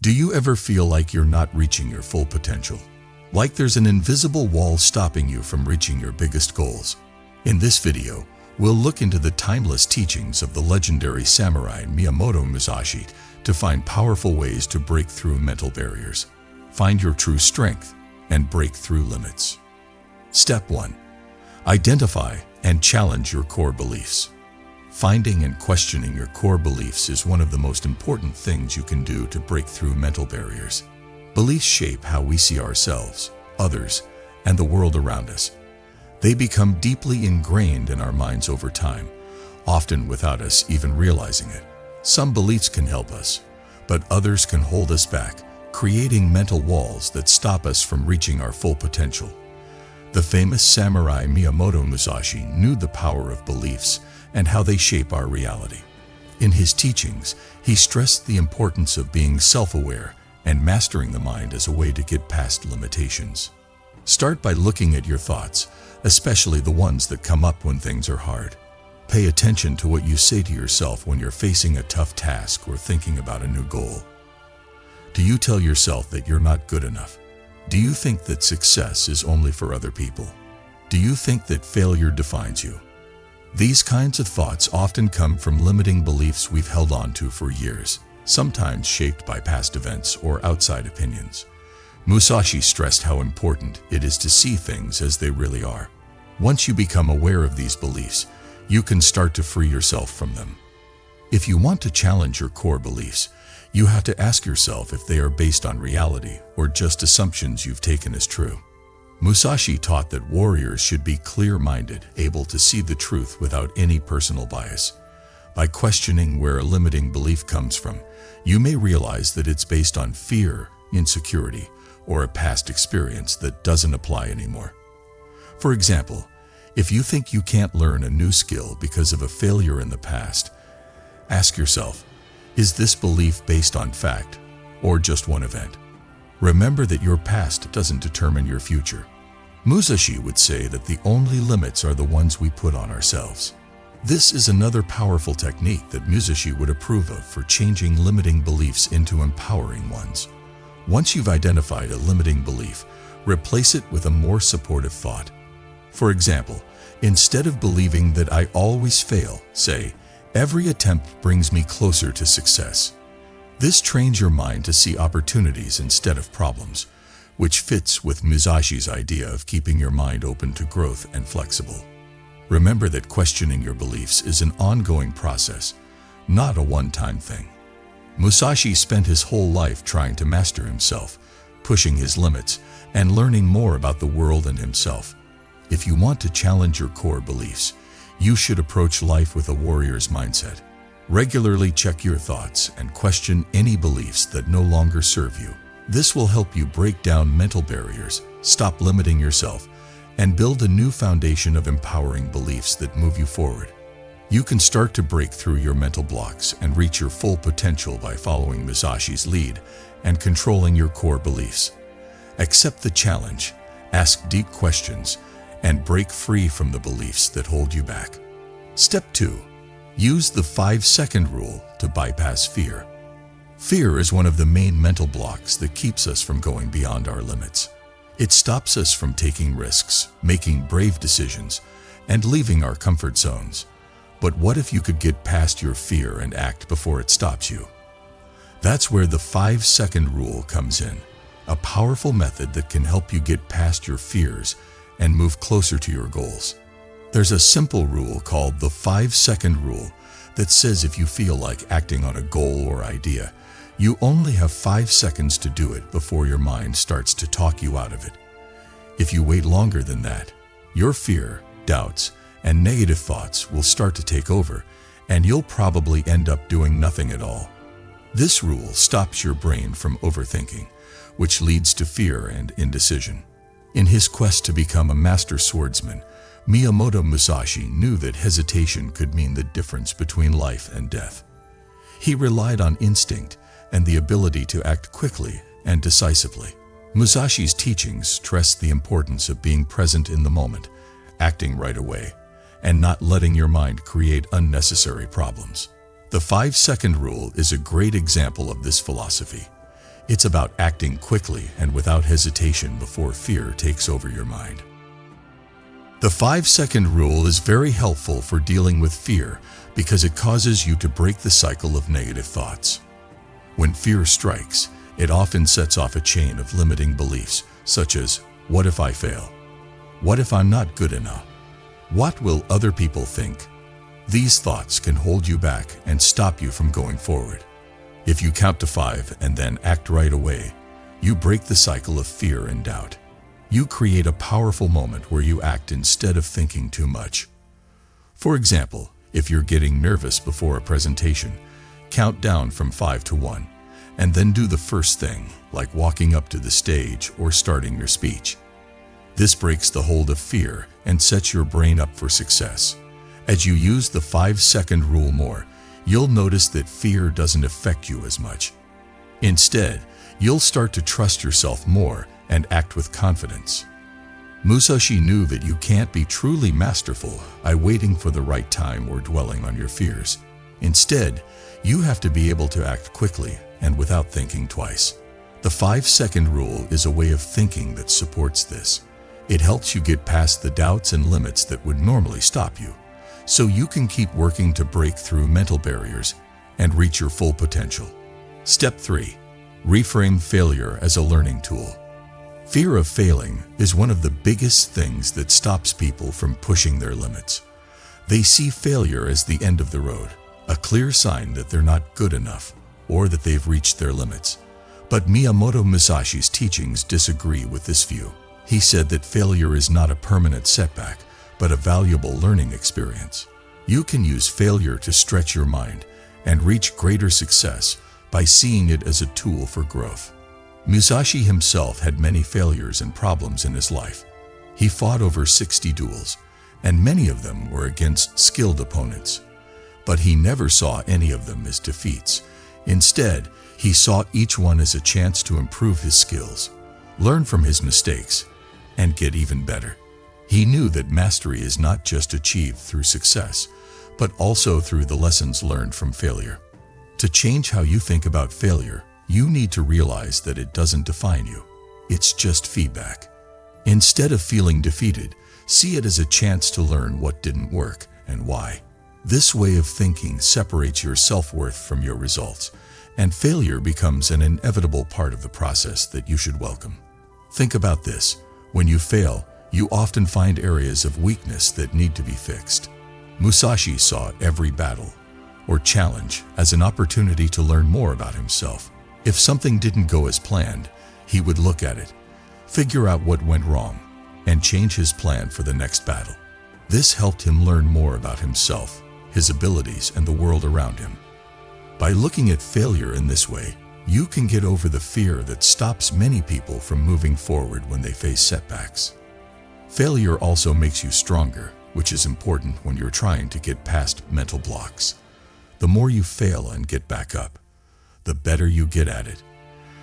Do you ever feel like you're not reaching your full potential? Like there's an invisible wall stopping you from reaching your biggest goals? In this video, we'll look into the timeless teachings of the legendary samurai Miyamoto Musashi to find powerful ways to break through mental barriers, find your true strength, and break through limits. Step 1. Identify and challenge your core beliefs. Finding and questioning your core beliefs is one of the most important things you can do to break through mental barriers. Beliefs shape how we see ourselves, others, and the world around us. They become deeply ingrained in our minds over time, often without us even realizing it. Some beliefs can help us, but others can hold us back, creating mental walls that stop us from reaching our full potential. The famous samurai Miyamoto Musashi knew the power of beliefs and how they shape our reality. In his teachings, he stressed the importance of being self-aware and mastering the mind as a way to get past limitations. Start by looking at your thoughts, especially the ones that come up when things are hard. Pay attention to what you say to yourself when you're facing a tough task or thinking about a new goal. Do you tell yourself that you're not good enough? Do you think that success is only for other people? Do you think that failure defines you? These kinds of thoughts often come from limiting beliefs we've held on to for years, sometimes shaped by past events or outside opinions. Musashi stressed how important it is to see things as they really are. Once you become aware of these beliefs, you can start to free yourself from them. If you want to challenge your core beliefs, you have to ask yourself if they are based on reality or just assumptions you've taken as true. Musashi taught that warriors should be clear-minded, able to see the truth without any personal bias. By questioning where a limiting belief comes from, you may realize that it's based on fear, insecurity, or a past experience that doesn't apply anymore. For example, if you think you can't learn a new skill because of a failure in the past, ask yourself, is this belief based on fact or just one event? Remember that your past doesn't determine your future. Musashi would say that the only limits are the ones we put on ourselves. This is another powerful technique that Musashi would approve of for changing limiting beliefs into empowering ones. Once you've identified a limiting belief, replace it with a more supportive thought. For example, instead of believing that I always fail, say, every attempt brings me closer to success. This trains your mind to see opportunities instead of problems, which fits with Musashi's idea of keeping your mind open to growth and flexible. Remember that questioning your beliefs is an ongoing process, not a one-time thing. Musashi spent his whole life trying to master himself, pushing his limits, and learning more about the world and himself. If you want to challenge your core beliefs, you should approach life with a warrior's mindset. Regularly check your thoughts and question any beliefs that no longer serve you. This will help you break down mental barriers, stop limiting yourself, and build a new foundation of empowering beliefs that move you forward. You can start to break through your mental blocks and reach your full potential by following Musashi's lead and controlling your core beliefs. Accept the challenge, ask deep questions, and break free from the beliefs that hold you back. Step 2. Use the 5-second rule to bypass fear. Fear is one of the main mental blocks that keeps us from going beyond our limits. It stops us from taking risks, making brave decisions, and leaving our comfort zones. But what if you could get past your fear and act before it stops you? That's where the 5-second rule comes in, a powerful method that can help you get past your fears and move closer to your goals. There's a simple rule called the 5-second rule that says if you feel like acting on a goal or idea, you only have 5 seconds to do it before your mind starts to talk you out of it. If you wait longer than that, your fear, doubts, and negative thoughts will start to take over, and you'll probably end up doing nothing at all. This rule stops your brain from overthinking, which leads to fear and indecision. In his quest to become a master swordsman, Miyamoto Musashi knew that hesitation could mean the difference between life and death. He relied on instinct and the ability to act quickly and decisively. Musashi's teachings stressed the importance of being present in the moment, acting right away, and not letting your mind create unnecessary problems. The 5-second rule is a great example of this philosophy. It's about acting quickly and without hesitation before fear takes over your mind. The 5-second rule is very helpful for dealing with fear because it causes you to break the cycle of negative thoughts. When fear strikes, it often sets off a chain of limiting beliefs, such as, what if I fail? What if I'm not good enough? What will other people think? These thoughts can hold you back and stop you from going forward. If you count to 5 and then act right away, you break the cycle of fear and doubt. You create a powerful moment where you act instead of thinking too much. For example, if you're getting nervous before a presentation, count down from 5 to 1, and then do the first thing, like walking up to the stage or starting your speech. This breaks the hold of fear and sets your brain up for success. As you use the 5-second rule more, you'll notice that fear doesn't affect you as much. Instead, you'll start to trust yourself more and act with confidence. Musashi knew that you can't be truly masterful by waiting for the right time or dwelling on your fears. Instead, you have to be able to act quickly and without thinking twice. The 5-second rule is a way of thinking that supports this. It helps you get past the doubts and limits that would normally stop you, so you can keep working to break through mental barriers and reach your full potential. Step 3. Reframe failure as a learning tool. Fear of failing is one of the biggest things that stops people from pushing their limits. They see failure as the end of the road, a clear sign that they're not good enough or that they've reached their limits. But Miyamoto Musashi's teachings disagree with this view. He said that failure is not a permanent setback, but a valuable learning experience. You can use failure to stretch your mind and reach greater success by seeing it as a tool for growth. Musashi himself had many failures and problems in his life. He fought over 60 duels, and many of them were against skilled opponents. But he never saw any of them as defeats. Instead, he saw each one as a chance to improve his skills, learn from his mistakes, and get even better. He knew that mastery is not just achieved through success, but also through the lessons learned from failure. To change how you think about failure, you need to realize that it doesn't define you. It's just feedback. Instead of feeling defeated, see it as a chance to learn what didn't work and why. This way of thinking separates your self-worth from your results, and failure becomes an inevitable part of the process that you should welcome. Think about this. When you fail, you often find areas of weakness that need to be fixed. Musashi saw every battle or challenge as an opportunity to learn more about himself. If something didn't go as planned, he would look at it, figure out what went wrong, and change his plan for the next battle. This helped him learn more about himself, his abilities, and the world around him. By looking at failure in this way, you can get over the fear that stops many people from moving forward when they face setbacks. Failure also makes you stronger, which is important when you're trying to get past mental blocks. The more you fail and get back up, the better you get at it.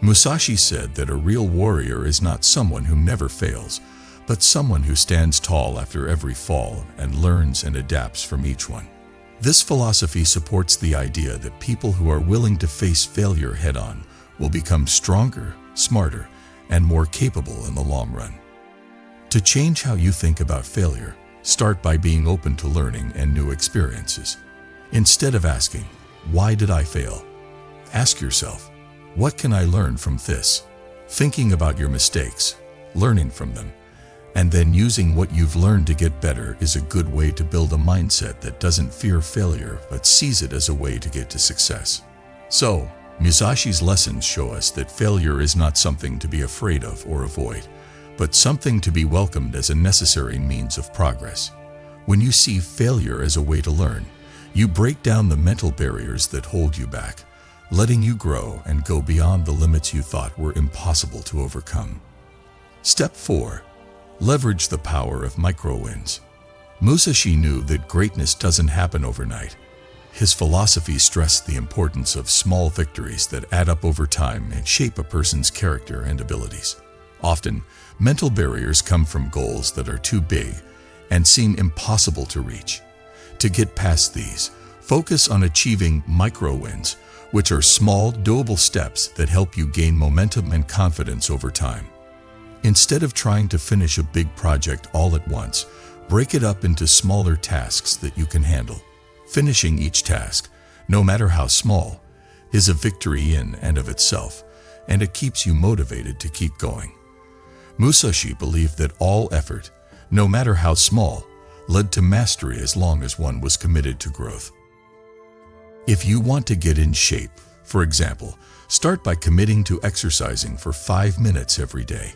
Musashi said that a real warrior is not someone who never fails, but someone who stands tall after every fall and learns and adapts from each one. This philosophy supports the idea that people who are willing to face failure head-on will become stronger, smarter, and more capable in the long run. To change how you think about failure, start by being open to learning and new experiences. Instead of asking, "Why did I fail?" ask yourself, "What can I learn from this?" Thinking about your mistakes, learning from them, and then using what you've learned to get better is a good way to build a mindset that doesn't fear failure but sees it as a way to get to success. So, Musashi's lessons show us that failure is not something to be afraid of or avoid, but something to be welcomed as a necessary means of progress. When you see failure as a way to learn, you break down the mental barriers that hold you back, letting you grow and go beyond the limits you thought were impossible to overcome. Step 4. Leverage the power of micro-wins. Musashi knew that greatness doesn't happen overnight. His philosophy stressed the importance of small victories that add up over time and shape a person's character and abilities. Often, mental barriers come from goals that are too big and seem impossible to reach. To get past these, focus on achieving micro-wins which are small, doable steps that help you gain momentum and confidence over time. Instead of trying to finish a big project all at once, break it up into smaller tasks that you can handle. Finishing each task, no matter how small, is a victory in and of itself, and it keeps you motivated to keep going. Musashi believed that all effort, no matter how small, led to mastery as long as one was committed to growth. If you want to get in shape, for example, start by committing to exercising for 5 minutes every day.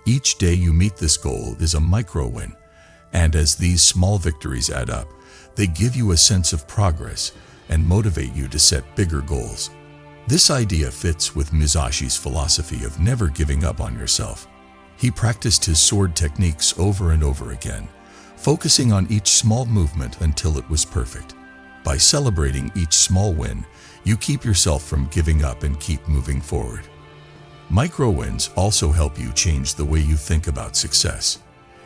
Each day you meet this goal is a micro win, and as these small victories add up, they give you a sense of progress and motivate you to set bigger goals. This idea fits with Musashi's philosophy of never giving up on yourself. He practiced his sword techniques over and over again, focusing on each small movement until it was perfect. By celebrating each small win, you keep yourself from giving up and keep moving forward. Micro wins also help you change the way you think about success.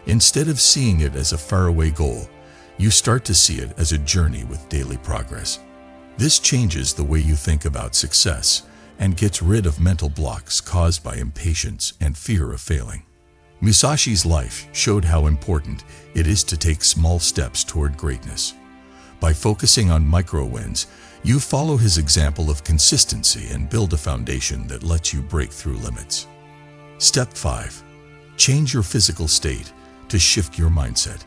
Instead of seeing it as a faraway goal, you start to see it as a journey with daily progress. This changes the way you think about success and gets rid of mental blocks caused by impatience and fear of failing. Musashi's life showed how important it is to take small steps toward greatness. By focusing on micro wins, you follow his example of consistency and build a foundation that lets you break through limits. Step 5. Change your physical state to shift your mindset.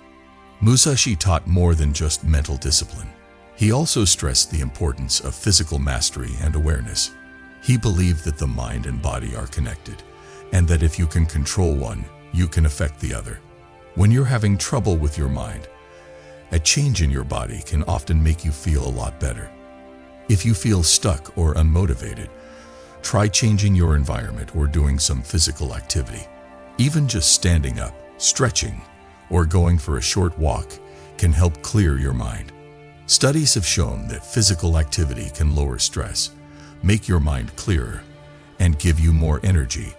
Musashi taught more than just mental discipline. He also stressed the importance of physical mastery and awareness. He believed that the mind and body are connected, and that if you can control one, you can affect the other. When you're having trouble with your mind, a change in your body can often make you feel a lot better. If you feel stuck or unmotivated, try changing your environment or doing some physical activity. Even just standing up, stretching, or going for a short walk can help clear your mind. Studies have shown that physical activity can lower stress, make your mind clearer, and give you more energy,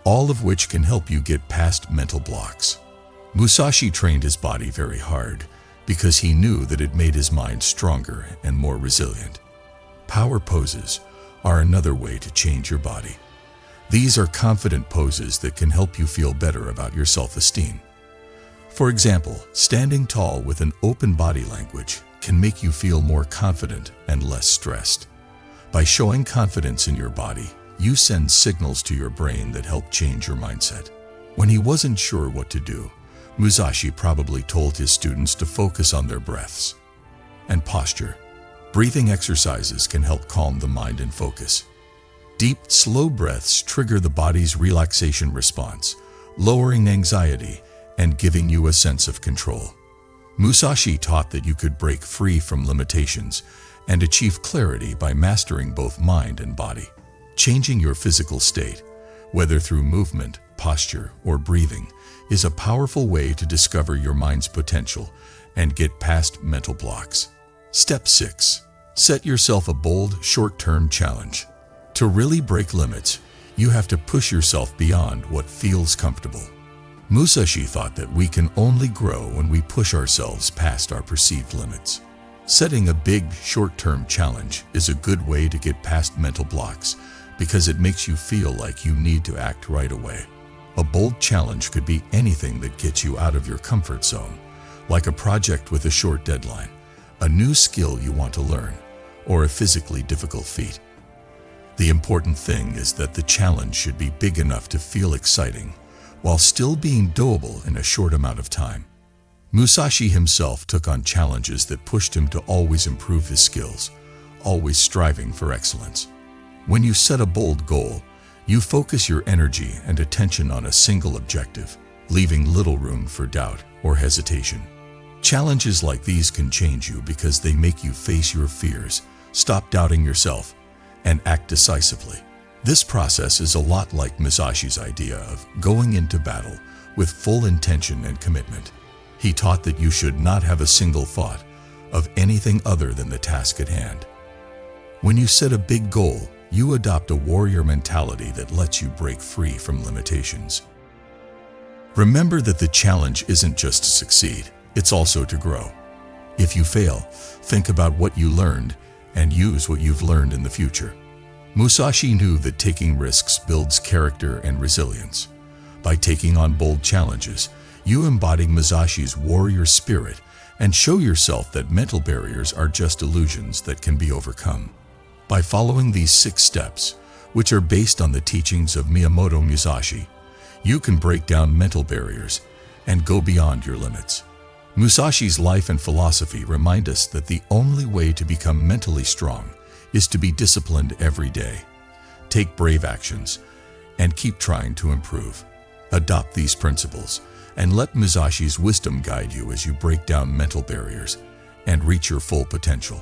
all of which can help you get past mental blocks. Musashi trained his body very hard because he knew that it made his mind stronger and more resilient. Power poses are another way to change your body. These are confident poses that can help you feel better about your self-esteem. For example, standing tall with an open body language can make you feel more confident and less stressed. By showing confidence in your body, you send signals to your brain that help change your mindset. When he wasn't sure what to do, Musashi probably told his students to focus on their breaths and posture. Breathing exercises can help calm the mind and focus. Deep, slow breaths trigger the body's relaxation response, lowering anxiety and giving you a sense of control. Musashi taught that you could break free from limitations and achieve clarity by mastering both mind and body. Changing your physical state, whether through movement, posture, or breathing, is a powerful way to discover your mind's potential and get past mental blocks. Step 6. Set yourself a bold, short-term challenge. To really break limits, you have to push yourself beyond what feels comfortable. Musashi thought that we can only grow when we push ourselves past our perceived limits. Setting a big, short-term challenge is a good way to get past mental blocks because it makes you feel like you need to act right away. A bold challenge could be anything that gets you out of your comfort zone, like a project with a short deadline, a new skill you want to learn, or a physically difficult feat. The important thing is that the challenge should be big enough to feel exciting, while still being doable in a short amount of time. Musashi himself took on challenges that pushed him to always improve his skills, always striving for excellence. When you set a bold goal, you focus your energy and attention on a single objective, leaving little room for doubt or hesitation. Challenges like these can change you because they make you face your fears, stop doubting yourself, and act decisively. This process is a lot like Musashi's idea of going into battle with full intention and commitment. He taught that you should not have a single thought of anything other than the task at hand. When you set a big goal, you adopt a warrior mentality that lets you break free from limitations. Remember that the challenge isn't just to succeed, it's also to grow. If you fail, think about what you learned and use what you've learned in the future. Musashi knew that taking risks builds character and resilience. By taking on bold challenges, you embody Musashi's warrior spirit and show yourself that mental barriers are just illusions that can be overcome. By following these 6 steps, which are based on the teachings of Miyamoto Musashi, you can break down mental barriers and go beyond your limits. Musashi's life and philosophy remind us that the only way to become mentally strong is to be disciplined every day. Take brave actions and keep trying to improve. Adopt these principles and let Musashi's wisdom guide you as you break down mental barriers and reach your full potential.